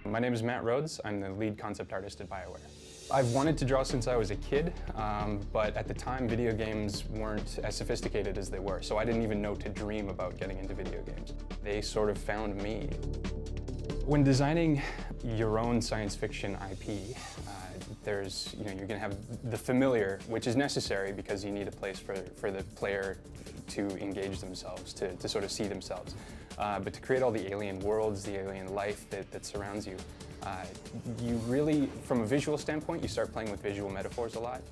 My name is Matt Rhodes. I'm the lead concept artist at BioWare. I've wanted to draw since I was a kid, but at the time video games weren't as sophisticated as they were, so I didn't even know to dream about getting into video games. They sort of found me. When designing your own science fiction IP, you're going to have the familiar, which is necessary because you need a place for the player to engage themselves, to sort of see themselves. But to create all the alien worlds, the alien life that surrounds you, you really, from a visual standpoint, you start playing with visual metaphors a lot.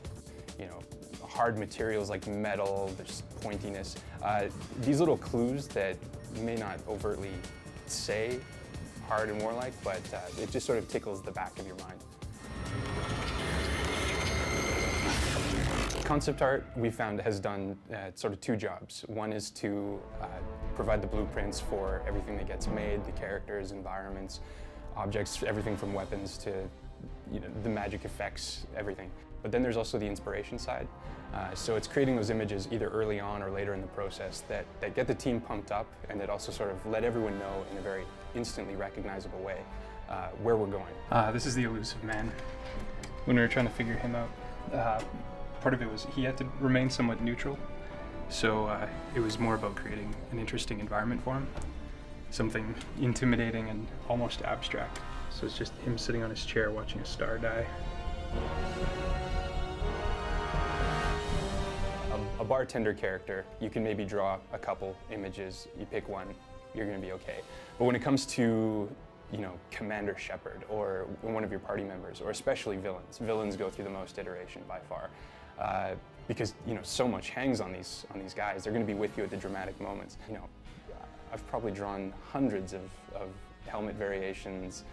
You know, hard materials like metal, there's pointiness. These little clues that you may not overtly say hard and warlike, but it just sort of tickles the back of your mind. Concept art, we found, has done sort of two jobs. One is to provide the blueprints for everything that gets made, the characters, environments, objects, everything from weapons to the magic effects, everything. But then there's also the inspiration side. So it's creating those images either early on or later in the process that get the team pumped up and that also sort of let everyone know in a very instantly recognizable way where we're going. This is the elusive man. When we were trying to figure him out, part of it was he had to remain somewhat neutral. So it was more about creating an interesting environment for him. Something intimidating and almost abstract. So it's just him sitting on his chair watching a star die. A bartender character, you can maybe draw a couple images, you pick one, you're going to be okay. But when it comes to, Commander Shepard or one of your party members, or especially villains, villains go through the most iteration by far. Because, so much hangs on these guys. They're going to be with you at the dramatic moments. I've probably drawn hundreds of helmet variations.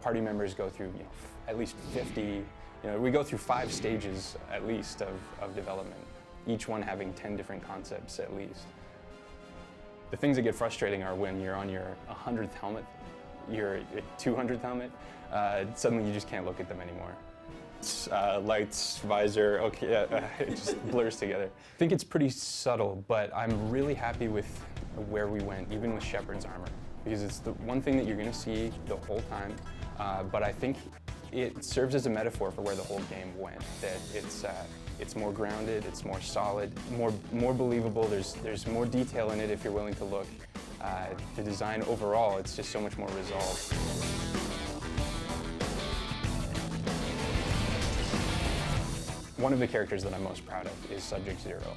Party members go through, at least 50. We go through 5 stages at least of development, each one having 10 different concepts at least. The things that get frustrating are when you're on your 100th helmet, your 200th helmet, suddenly you just can't look at them anymore. Lights, visor, okay, it just blurs together. I think it's pretty subtle, but I'm really happy with where we went, even with Shepard's armor, because it's the one thing that you're going to see the whole time, but I think it serves as a metaphor for where the whole game went, that it's more grounded, it's more solid, more believable, there's more detail in it if you're willing to look. The design overall, it's just so much more resolved. One of the characters that I'm most proud of is Subject Zero.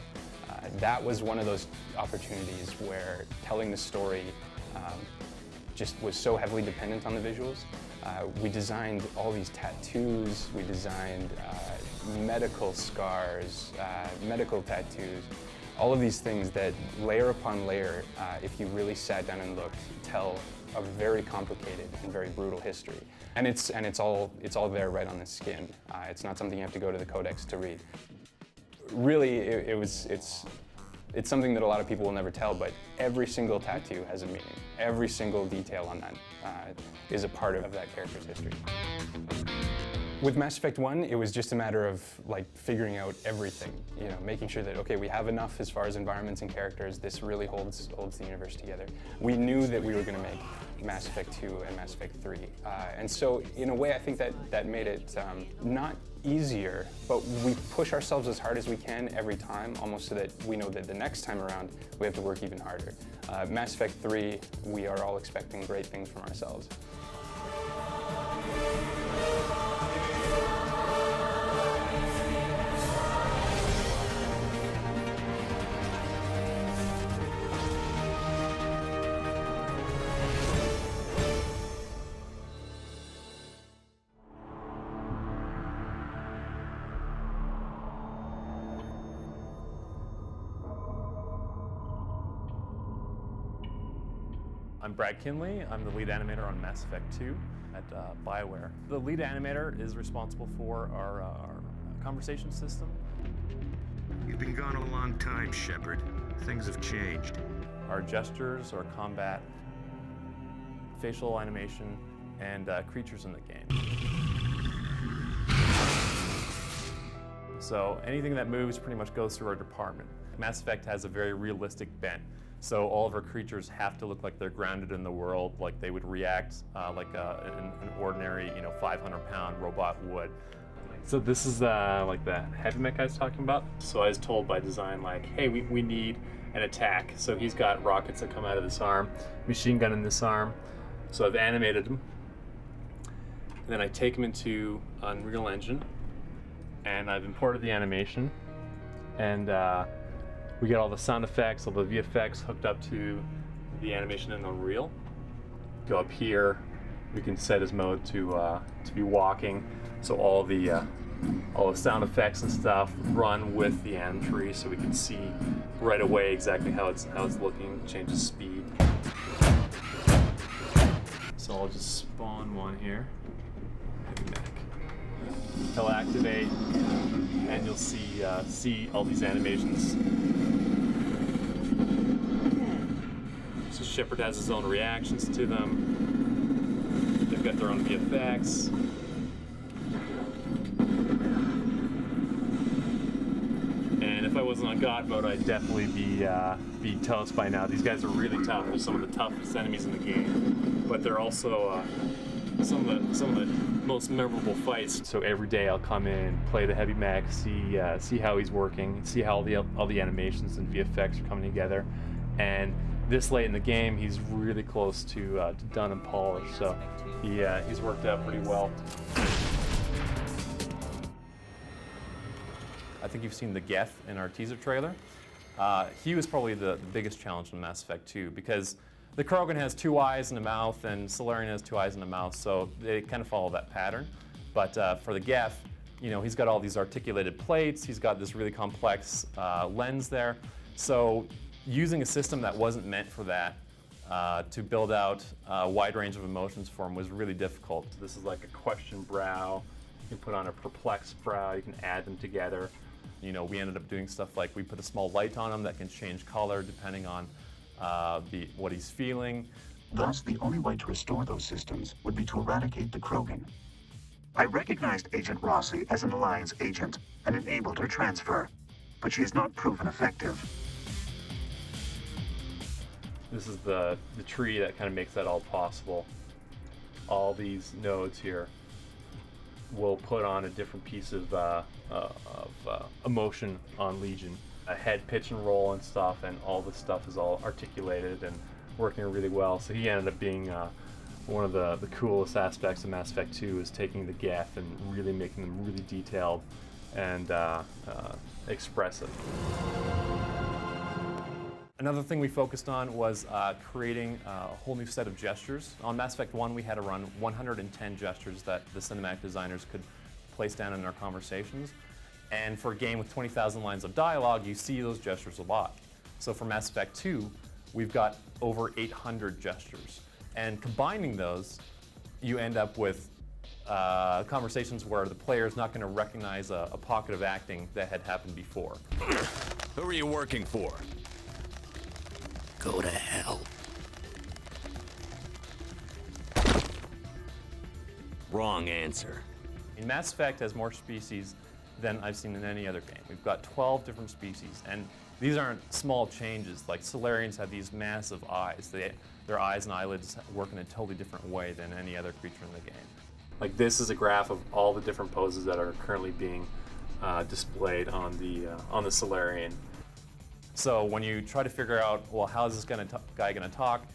That was one of those opportunities where telling the story just was so heavily dependent on the visuals. We designed all these tattoos, we designed medical scars, medical tattoos, all of these things that layer upon layer, if you really sat down and looked, tell a very complicated and very brutal history. And it's all there right on the skin. It's not something you have to go to the codex to read. Really, it's something that a lot of people will never tell, but every single tattoo has a meaning. Every single detail on that is a part of that character's history. With Mass Effect 1, it was just a matter of figuring out everything, making sure that, okay, we have enough as far as environments and characters, this really holds the universe together. We knew that we were going to make Mass Effect 2 and Mass Effect 3, and so in a way I think that made it not easier, but we push ourselves as hard as we can every time, almost so that we know that the next time around we have to work even harder. Mass Effect 3, we are all expecting great things from ourselves. I'm Brad Kinley. I'm the lead animator on Mass Effect 2 at BioWare. The lead animator is responsible for our conversation system. You've been gone a long time, Shepard. Things have changed. Our gestures, our combat, facial animation, and creatures in the game. So anything that moves pretty much goes through our department. Mass Effect has a very realistic bent. So all of our creatures have to look like they're grounded in the world, like they would react like an ordinary, 500-pound robot would. So this is like the heavy mech I was talking about. So I was told by design, like, hey, we need an attack. So he's got rockets that come out of this arm, machine gun in this arm. So I've animated him. And then I take him into Unreal Engine, and I've imported the animation. And we get all the sound effects, all the VFX hooked up to the animation in Unreal. Go up here, we can set his mode to be walking. So all the sound effects and stuff run with the anim tree, so we can see right away exactly how it's looking. Changes speed. So I'll just spawn one here. Heavy mech. He'll activate, and you'll see all these animations. So Shepard has his own reactions to them. They've got their own VFX. And if I wasn't on God mode, I'd definitely be toast by now. These guys are really tough. They're some of the toughest enemies in the game, but they're also some of the most memorable fights. So every day I'll come in, play the heavy mech, see how he's working, see how all the animations and VFX are coming together. And this late in the game, he's really close to done and polished. So he's worked out pretty well. I think you've seen the Geth in our teaser trailer. He was probably the biggest challenge in Mass Effect 2 because the Krogan has 2 eyes and a mouth, and Solarian has 2 eyes and a mouth, so they kind of follow that pattern. But for the Geth, he's got all these articulated plates, he's got this really complex lens there. So using a system that wasn't meant for that to build out a wide range of emotions for him was really difficult. This is like a question brow. You can put on a perplexed brow, you can add them together. We ended up doing stuff like we put a small light on him that can change color depending on what he's feeling. Thus, the only way to restore those systems would be to eradicate the Krogan. I recognized Agent Rossi as an Alliance agent and enabled her transfer, but she has not proven effective. This is the tree that kind of makes that all possible. All these nodes here will put on a different piece of emotion on Legion. A head, pitch, and roll and stuff, and all this stuff is all articulated and working really well. So he ended up being one of the coolest aspects of Mass Effect 2 is taking the Geth and really making them really detailed and expressive. Another thing we focused on was creating a whole new set of gestures. On Mass Effect 1, we had to run 110 gestures that the cinematic designers could place down in our conversations. And for a game with 20,000 lines of dialogue, you see those gestures a lot. So for Mass Effect 2, we've got over 800 gestures. And combining those, you end up with conversations where the player is not going to recognize a pocket of acting that had happened before. Who are you working for? Go to hell. Wrong answer. Mass Effect has more species than I've seen in any other game. We've got 12 different species, and these aren't small changes. Like Solarians have these massive eyes. Their eyes and eyelids work in a totally different way than any other creature in the game. Like this is a graph of all the different poses that are currently being displayed on the Solarian. So when you try to figure out, well, how is this guy going to talk,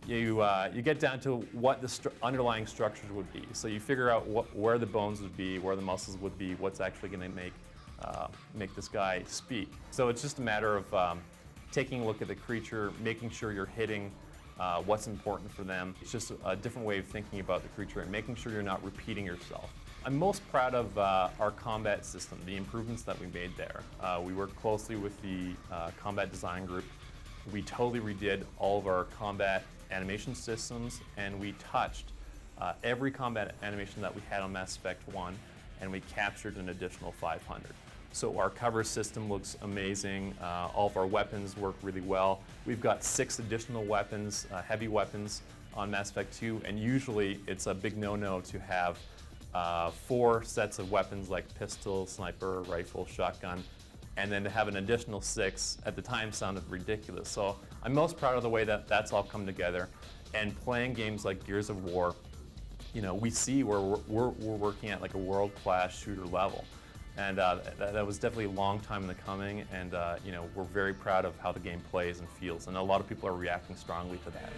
you get down to what the underlying structures would be. So you figure out where the bones would be, where the muscles would be, what's actually going to make this guy speak. So it's just a matter of taking a look at the creature, making sure you're hitting what's important for them. It's just a different way of thinking about the creature and making sure you're not repeating yourself. I'm most proud of our combat system, the improvements that we made there. We worked closely with the combat design group. We totally redid all of our combat animation systems, and we touched every combat animation that we had on Mass Effect 1, and we captured an additional 500. So our cover system looks amazing. All of our weapons work really well. We've got 6 additional weapons, heavy weapons on Mass Effect 2, and usually it's a big no-no to have 4 sets of weapons like pistol, sniper, rifle, shotgun, and then to have an additional 6 at the time sounded ridiculous. So I'm most proud of the way that that's all come together. And playing games like Gears of War, you know, we see where we're working at like a world-class shooter level. And that was definitely a long time in the coming, and you know, we're very proud of how the game plays and feels, and a lot of people are reacting strongly to that.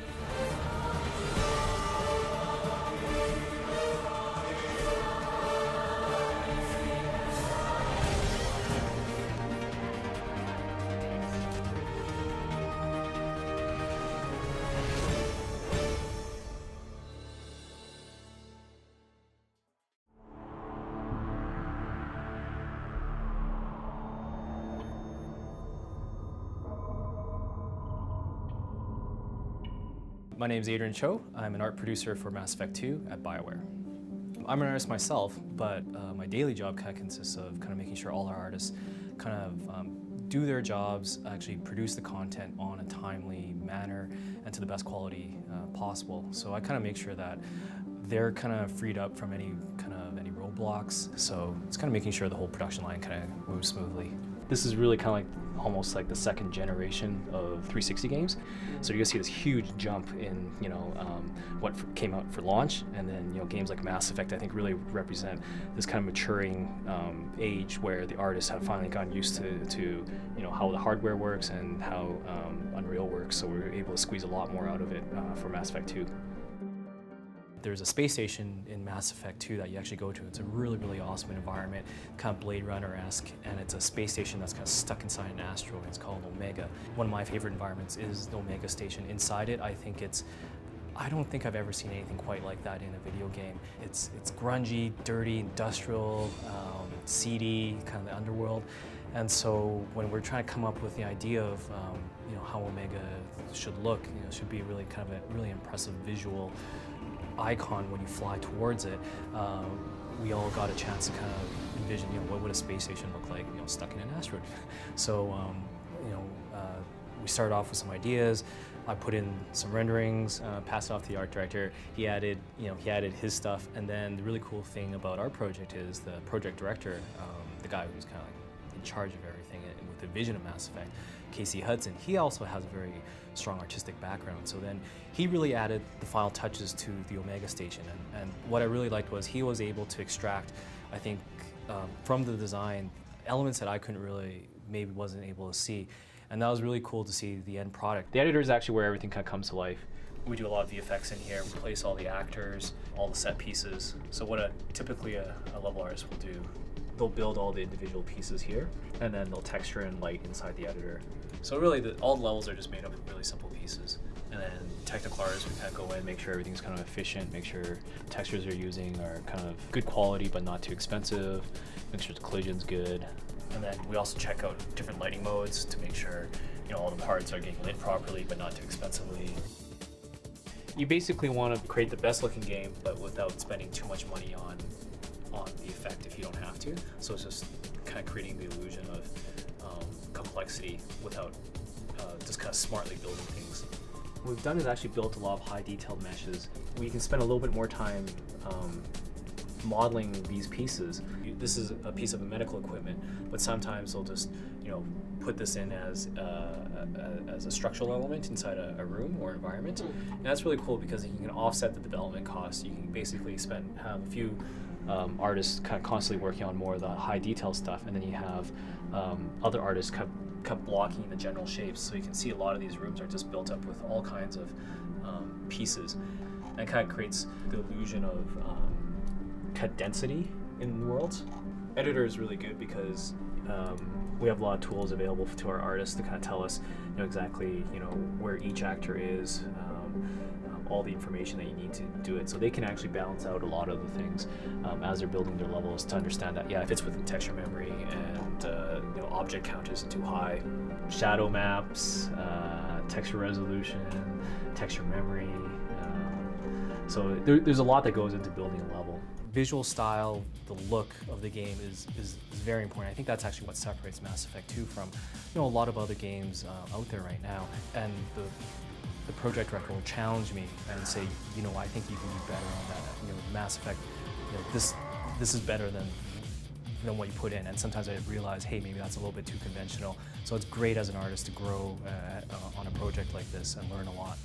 My name is Adrian Cho. I'm an art producer for Mass Effect 2 at BioWare. I'm an artist myself, but my daily job kind of consists of kind of making sure all our artists kind of do their jobs, actually produce the content on a timely manner and to the best quality possible. So I kind of make sure that they're kind of freed up from any roadblocks. So it's kind of making sure the whole production line kind of moves smoothly. This is really kind of like almost like the second generation of 360 games. So you're gonna see this huge jump in, what came out for launch, and then, games like Mass Effect, I think, really represent this kind of maturing age where the artists have finally gotten used to how the hardware works and how Unreal works. So we're able to squeeze a lot more out of it for Mass Effect 2. There's a space station in Mass Effect 2 that you actually go to. It's a really, really awesome environment, kind of Blade Runner-esque, and it's a space station that's kind of stuck inside an asteroid. It's called Omega. One of my favorite environments is the Omega station. Inside it, I don't think I've ever seen anything quite like that in a video game. It's grungy, dirty, industrial, seedy, kind of the underworld. And so when we're trying to come up with the idea of how Omega should look, it should be really kind of a really impressive visual icon when you fly towards it. We all got a chance to kind of envision, what would a space station look like, stuck in an asteroid. So, we started off with some ideas. I put in some renderings, passed it off to the art director. He added his stuff, and then the really cool thing about our project is the project director, the guy who's kind of like in charge of everything with the vision of Mass Effect, Casey Hudson. He also has a very strong artistic background. So then he really added the final touches to the Omega station. And what I really liked was he was able to extract, I think, from the design, elements that I maybe wasn't able to see. And that was really cool to see the end product. The editor is actually where everything kind of comes to life. We do a lot of VFX in here. We place all the actors, all the set pieces. So what typically a level artist will do, they'll build all the individual pieces here, and then they'll texture and light inside the editor. So really, all the levels are just made up of really simple pieces. And then technical artists, we kind of go in, make sure everything's kind of efficient, make sure the textures they're using are kind of good quality but not too expensive, make sure the collision's good. And then we also check out different lighting modes to make sure all the parts are getting lit properly but not too expensively. You basically want to create the best looking game, but without spending too much money on the effect if you don't have to. So it's just kind of creating the illusion of complexity without just kind of smartly building things. What we've done is actually built a lot of high detailed meshes. We can spend a little bit more time modeling these pieces. This is a piece of medical equipment, but sometimes they'll just put this in as a structural element inside a room or environment. And that's really cool because you can offset the development costs. You can basically have a few artists kind of constantly working on more of the high detail stuff, and then you have other artists kept blocking the general shapes. So you can see a lot of these rooms are just built up with all kinds of pieces, and it kind of creates the illusion of kind of density in the worlds. Editor is really good because we have a lot of tools available to our artists to kind of tell us exactly where each actor is, all the information that you need to do it. So they can actually balance out a lot of the things as they're building their levels to understand that, it fits within texture memory, and object count isn't too high. Shadow maps, texture resolution, texture memory. So there's a lot that goes into building a level. Visual style, the look of the game is very important. I think that's actually what separates Mass Effect 2 from a lot of other games out there right now. And the project director will challenge me and say, I think you can do better on that. Mass Effect, this is better than than what you put in. And sometimes I realize, hey, maybe that's a little bit too conventional. So it's great as an artist to grow on a project like this and learn a lot.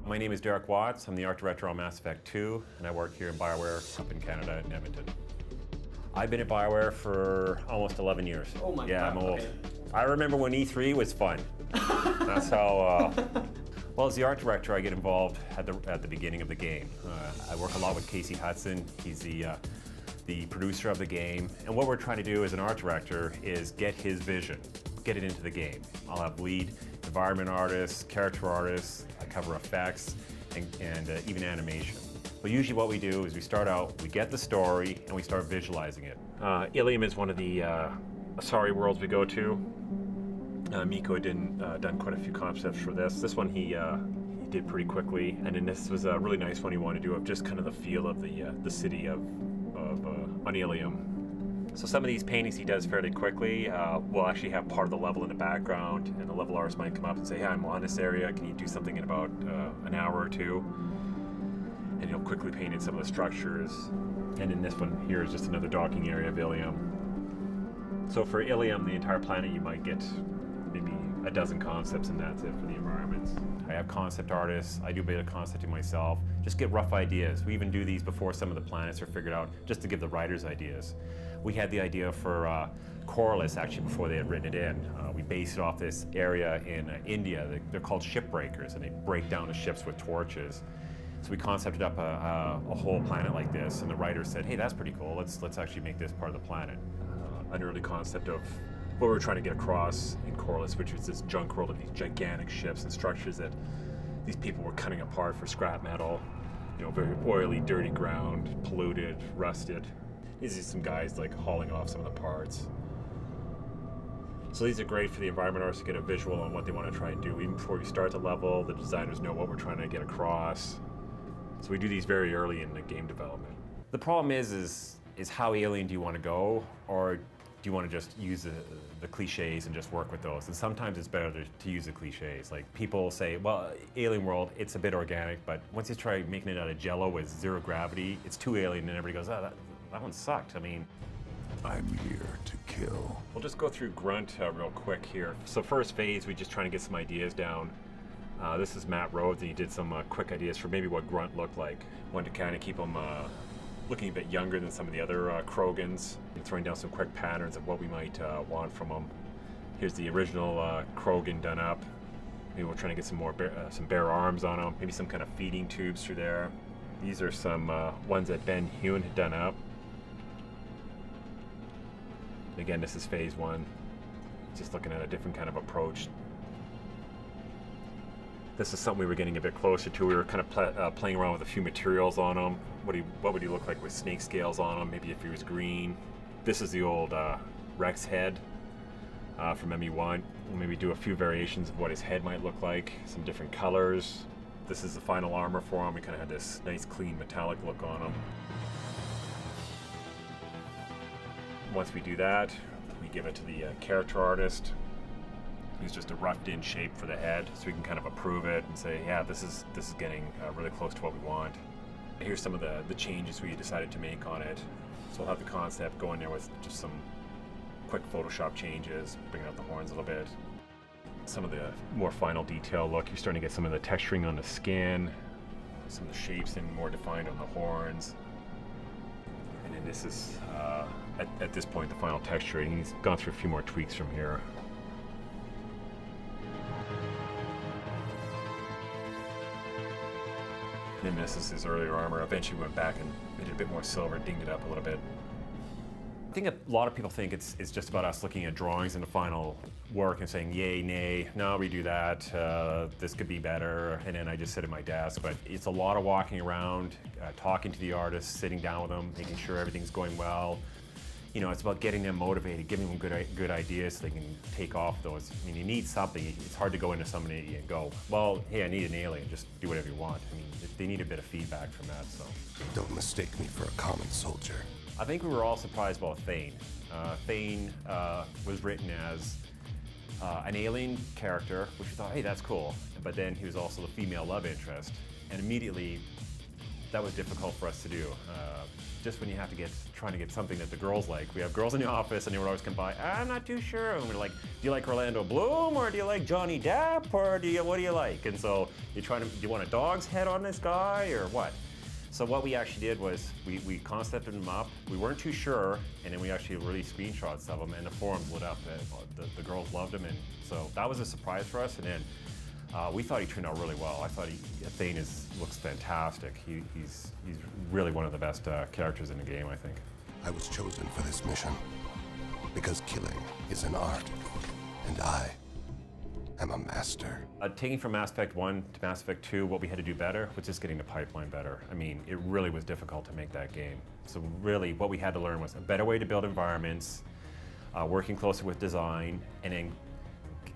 My name is Derek Watts. I'm the art director on Mass Effect 2, and I work here in BioWare up in Canada in Edmonton. I've been at BioWare for almost 11 years. Oh my yeah, God. I'm old. Okay. I remember when E3 was fun. That's how, well, as the art director, I get involved at the beginning of the game. I work a lot with Casey Hudson. He's the producer of the game. And what we're trying to do as an art director is get his vision, get it into the game. I'll have lead environment artists, character artists, I cover effects, and even animation. But usually what we do is we start out, we get the story, and we start visualizing it. Ilium is one of the Asari worlds we go to. Miko had done quite a few concepts for this. This one he did pretty quickly, and then this was a really nice one he wanted to do of just kind of the feel of the city on Ilium. So some of these paintings he does fairly quickly. We'll actually have part of the level in the background, and the level artist might come up and say, "Hey, I'm on this area. Can you do something in about an hour or two?" And he'll quickly paint in some of the structures. And in this one here is just another docking area of Ilium. So for Ilium, the entire planet, you might get maybe a dozen concepts, and that's it for the environments. I have concept artists. I do a bit of concepting myself. Just get rough ideas. We even do these before some of the planets are figured out, just to give the writers ideas. We had the idea for Corliss actually before they had written it in. We based it off this area in India. They're called shipbreakers, and they break down the ships with torches. So we concepted up a whole planet like this, and the writers said, "Hey, that's pretty cool. Let's actually make this part of the planet." An early concept of what we were trying to get across in Corliss, which was this junk world of these gigantic ships and structures that these people were cutting apart for scrap metal. You know, very oily, dirty ground, polluted, rusted. These are some guys like hauling off some of the parts. So these are great for the environment artists to get a visual on what they want to try and do. Even before we start the level, the designers know what we're trying to get across. So we do these very early in the game development. The problem is how alien do you want to go, or do you want to just use the cliches and just work with those? And sometimes it's better to use the cliches. Like people say, well, alien world, it's a bit organic, but once you try making it out of jello with zero gravity, it's too alien, and everybody goes, oh, that one sucked. I mean, I'm here to kill. we'll just go through Grunt real quick here. So first phase, we just trying to get some ideas down. This is Matt Rhodes, and he did some quick ideas for maybe what Grunt looked like. Wanted to kind of keep him looking a bit younger than some of the other Krogans, and throwing down some quick patterns of what we might want from him. Here's the original Krogan done up. Maybe we're trying to get some bare arms on him, maybe some kind of feeding tubes through there. These are some ones that Ben Hewen had done up. Again, this is phase one. Just looking at a different kind of approach. This is something we were getting a bit closer to. We were kind of playing around with a few materials on him. What would he look like with snake scales on him? Maybe if he was green. This is the old Rex head from ME1. We'll maybe do a few variations of what his head might look like. Some different colors. This is the final armor for him. We kind of had this nice, clean, metallic look on him. Once we do that, we give it to the character artist. Use just a roughed-in shape for the head, so we can kind of approve it and say, yeah, this is getting really close to what we want. Here's some of the changes we decided to make on it. So we'll have the concept go in there with just some quick Photoshop changes, bring out the horns a little bit. Some of the more final detail look, you're starting to get some of the texturing on the skin, some of the shapes and more defined on the horns. And then this is, at this point, the final texturing. He's gone through a few more tweaks from here. And then this is his earlier armor. Eventually went back and made it a bit more silver, dinged it up a little bit. I think a lot of people think it's just about us looking at drawings in the final work and saying, yay, nay, no, redo that, this could be better, and then I just sit at my desk. But it's a lot of walking around, talking to the artists, sitting down with them, making sure everything's going well, you know, it's about getting them motivated, giving them good ideas so they can take off those. I mean, you need something. It's hard to go into somebody and go, well, hey, I need an alien, just do whatever you want. I mean, they need a bit of feedback from that, so. Don't mistake me for a common soldier. I think we were all surprised about Thane. Thane was written as an alien character, which we thought, hey, that's cool. But then he was also the female love interest. And immediately, that was difficult for us to do. Just when you have to trying to get something that the girls like. We have girls in the office and they would always come by, I'm not too sure. And we're like, do you like Orlando Bloom or do you like Johnny Depp or what do you like? And so do you want a dog's head on this guy or what? So what we actually did was we concepted them up. We weren't too sure, and then we actually released screenshots of them, and the forums lit up. The girls loved them, and so that was a surprise for us. And then we thought he turned out really well. I thought Thane looks fantastic. He's really one of the best characters in the game, I think. I was chosen for this mission because killing is an art, and I am a master. Taking from Mass Effect 1 to Mass Effect 2, what we had to do better was just getting the pipeline better. I mean, it really was difficult to make that game. So really, what we had to learn was a better way to build environments, working closer with design, and then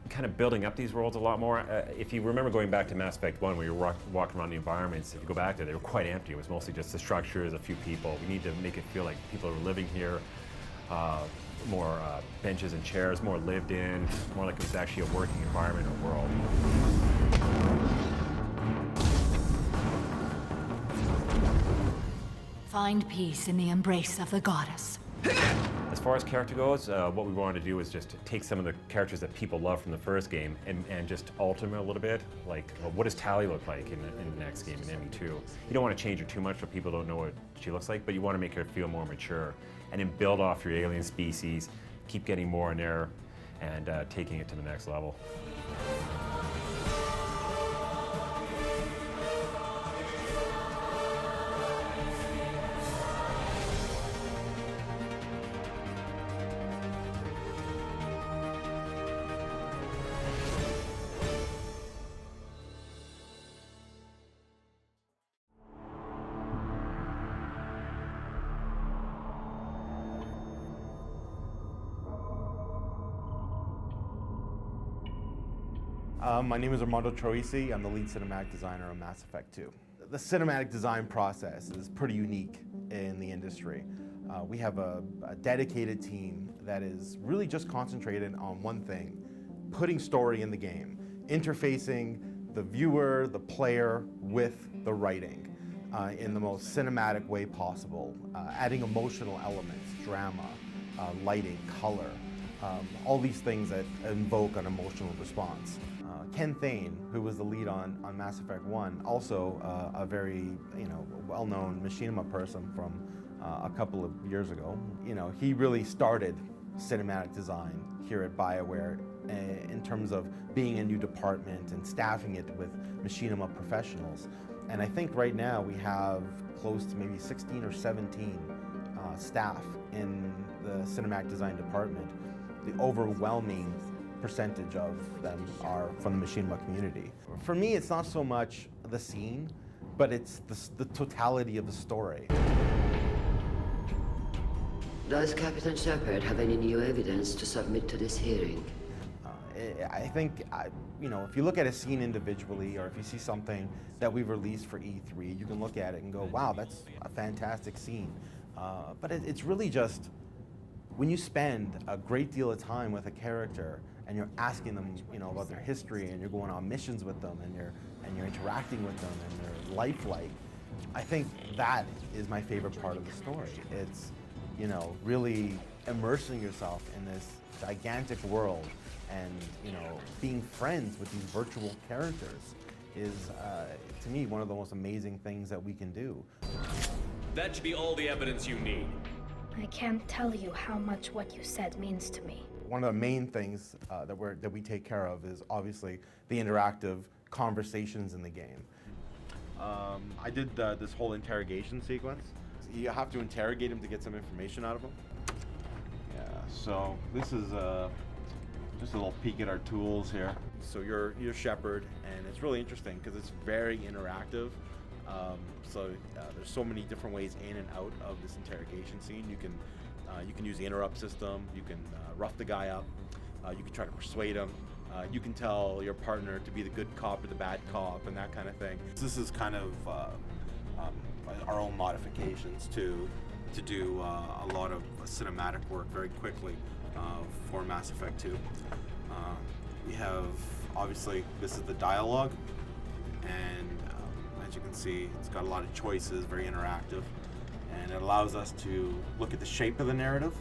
kind of building up these worlds a lot more. If you remember going back to Mass Effect 1, where you were walking around the environments, if you go back there, they were quite empty. It was mostly just the structures, a few people. We need to make it feel like people are living here. More benches and chairs, more lived in, more like it was actually a working environment or world. Find peace in the embrace of the goddess. As far as character goes, what we wanted to do was just to take some of the characters that people love from the first game and just alter them a little bit. Like, what does Tali look like in the next game, in ME2? You don't want to change her too much so people don't know what she looks like, but you want to make her feel more mature. And then build off your alien species, keep getting more in there, and taking it to the next level. My name is Armando Troisi. I'm the lead cinematic designer on Mass Effect 2. The cinematic design process is pretty unique in the industry. We have a dedicated team that is really just concentrated on one thing, putting story in the game, interfacing the viewer, the player, with the writing in the most cinematic way possible, adding emotional elements, drama, lighting, color, all these things that invoke an emotional response. Ken Thane, who was the lead on Mass Effect 1, also a very well-known machinima person from a couple of years ago. He really started cinematic design here at BioWare in terms of being a new department and staffing it with machinima professionals. And I think right now we have close to maybe 16 or 17 staff in the cinematic design department. The overwhelming percentage of them are from the machinima community. For me, it's not so much the scene, but it's the totality of the story. Does Captain Shepard have any new evidence to submit to this hearing? I think, if you look at a scene individually, or if you see something that we've released for E3, you can look at it and go, wow, that's a fantastic scene. But it's really just, when you spend a great deal of time with a character and you're asking them, about their history, and you're going on missions with them, and you're interacting with them and their life like, I think that is my favorite part of the story. It's, really immersing yourself in this gigantic world, and being friends with these virtual characters is, to me, one of the most amazing things that we can do. That should be all the evidence you need. I can't tell you how much what you said means to me. One of the main things that we take care of is obviously the interactive conversations in the game. I did this whole interrogation sequence. You have to interrogate him to get some information out of him. Yeah, so this is just a little peek at our tools here. So you're Shepard, and it's really interesting because it's very interactive. There's so many different ways in and out of this interrogation scene. You can You can use the interrupt system, you can rough the guy up, you can try to persuade him, you can tell your partner to be the good cop or the bad cop and that kind of thing. This is kind of our own modifications to do a lot of cinematic work very quickly for Mass Effect 2. We have, obviously, this is the dialogue, and as you can see, it's got a lot of choices, very interactive, and it allows us to look at the shape of the narrative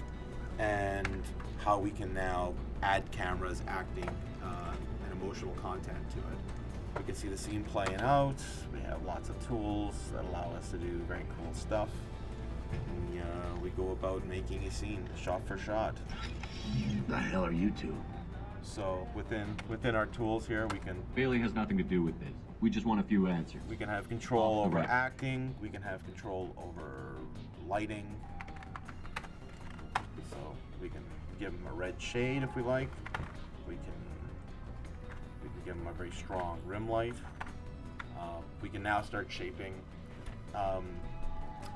and how we can now add cameras, acting, and emotional content to it. We can see the scene playing out. We have lots of tools that allow us to do very cool stuff. We go about making a scene, shot for shot. The hell are you two? So within our tools here, we can... Bailey has nothing to do with this. We just want a few answers. We can have control over acting. We can have control over lighting. So we can give them a red shade if we like. We can give them a very strong rim light. We can now start shaping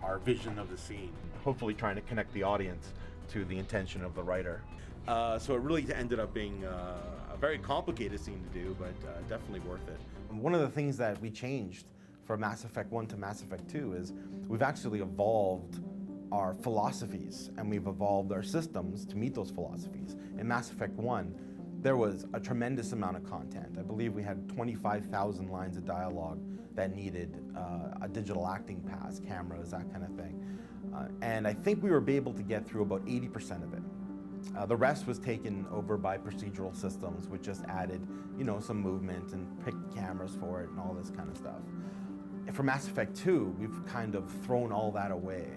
our vision of the scene, hopefully trying to connect the audience to the intention of the writer. So it really ended up being a very complicated scene to do, but definitely worth it. One of the things that we changed from Mass Effect 1 to Mass Effect 2 is we've actually evolved our philosophies and we've evolved our systems to meet those philosophies. In Mass Effect 1, there was a tremendous amount of content. I believe we had 25,000 lines of dialogue that needed a digital acting pass, cameras, that kind of thing. And I think we were able to get through about 80% of it. The rest was taken over by procedural systems, which just added, some movement and picked cameras for it and all this kind of stuff. For Mass Effect 2, we've kind of thrown all that away,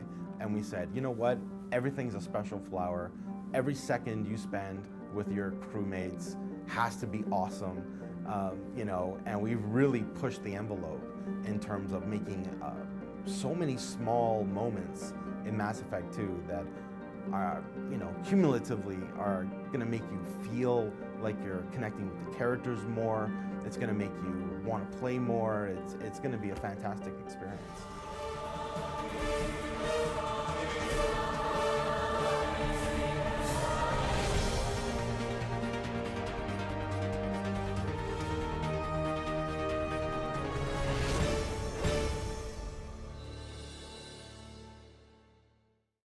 and we said, you know what? Everything's a special flower. Every second you spend with your crewmates has to be awesome, and we've really pushed the envelope in terms of making so many small moments in Mass Effect 2 that are, cumulatively are going to make you feel like you're connecting with the characters more. It's going to make you want to play more. It's going to be a fantastic experience.